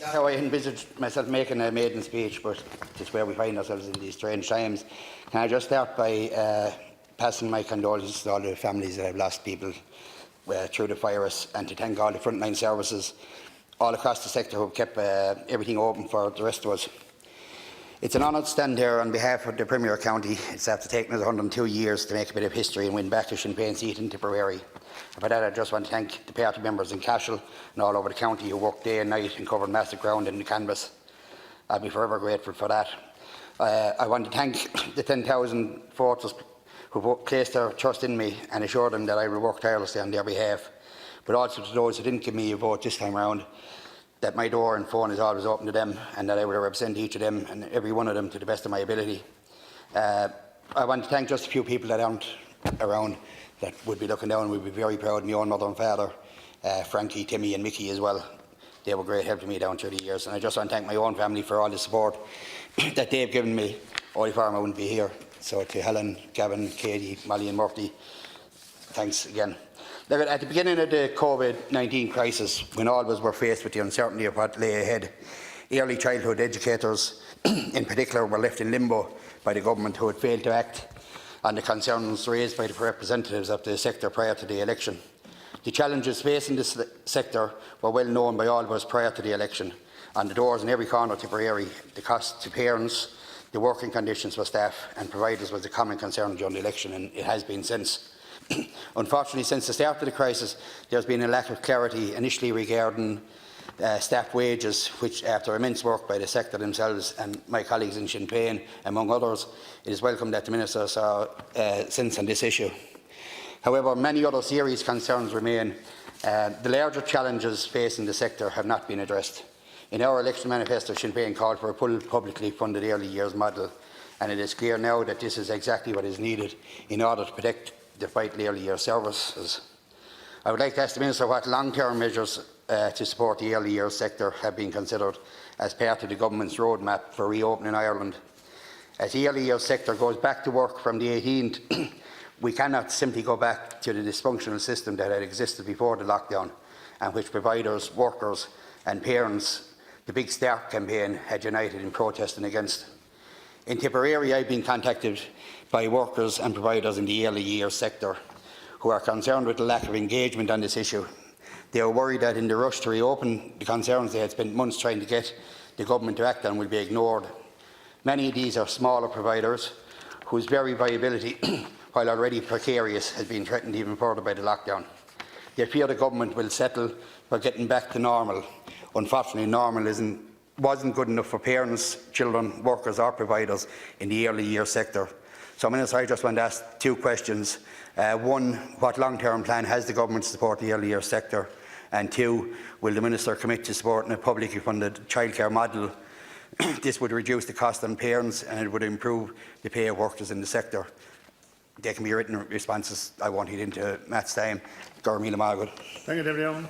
That's how I envisaged myself making a maiden speech, but it's where we find ourselves in these strange times. Can I just start by passing my condolences to all the families that have lost people through the virus, and to thank all the frontline services all across the sector who have kept everything open for the rest of us. It's an honour to stand here on behalf of the Premier County. It's after taking us 102 years to make a bit of history and win back a Sinn Féin seat in Tipperary. And for that, I just want to thank the party members in Cashel and all over the county who worked day and night and covered massive ground in the canvas. I'll be forever grateful for that. I want to thank the 10,000 voters who placed their trust in me and assure them that I will work tirelessly on their behalf. But also to those who didn't give me a vote this time round, that my door and phone is always open to them, and that I will represent each of them and every one of them to the best of my ability. I want to thank just a few people that aren't around that would be looking down and would be very proud of my own mother and father, Frankie, Timmy and Mickey as well. They were great help to me down through the years, and I just want to thank my own family for all the support that they've given me. Only for them I wouldn't be here. So to Helen, Gavin, Katie, Molly and Murphy, thanks again. At the beginning of the COVID-19 crisis, when all of us were faced with the uncertainty of what lay ahead, early childhood educators in particular were left in limbo by the government, who had failed to act on the concerns raised by the representatives of the sector prior to the election. The challenges facing this sector were well known by all of us prior to the election. On the doors in every corner of Tipperary, the cost to parents, the working conditions for staff and providers was a common concern during the election, and it has been since. Unfortunately, since the start of the crisis, there has been a lack of clarity initially regarding staff wages, which, after immense work by the sector themselves and my colleagues in Sinn Féin, among others, it is welcome that the Minister saw sense on this issue. However, many other serious concerns remain. The larger challenges facing the sector have not been addressed. In our election manifesto, Sinn Féin called for a full publicly funded early years model, and it is clear now that this is exactly what is needed in order to protect the vital early years services. I would like to ask the Minister what long-term measures to support the early years sector have been considered as part of the Government's roadmap for reopening Ireland. As the early years sector goes back to work from the 18th, we cannot simply go back to the dysfunctional system that had existed before the lockdown, and which providers, workers and parents, the Big Start campaign, had united in protesting against. In Tipperary, I have been contacted by workers and providers in the early years sector who are concerned with the lack of engagement on this issue. They are worried that in the rush to reopen, the concerns they had spent months trying to get the government to act on will be ignored. Many of these are smaller providers whose very viability, while already precarious, has been threatened even further by the lockdown. They fear the government will settle for getting back to normal. Unfortunately, normal wasn't good enough for parents, children, workers or providers in the early years sector. So, Minister, I just want to ask two questions. One, what long-term plan has the government to support the early years sector? And two, will the Minister commit to supporting a publicly funded childcare model? This would reduce the cost on parents and it would improve the pay of workers in the sector. They can be written responses. I won't head into Matt's time. Gormila Margaret. Thank you, Deputy Owen.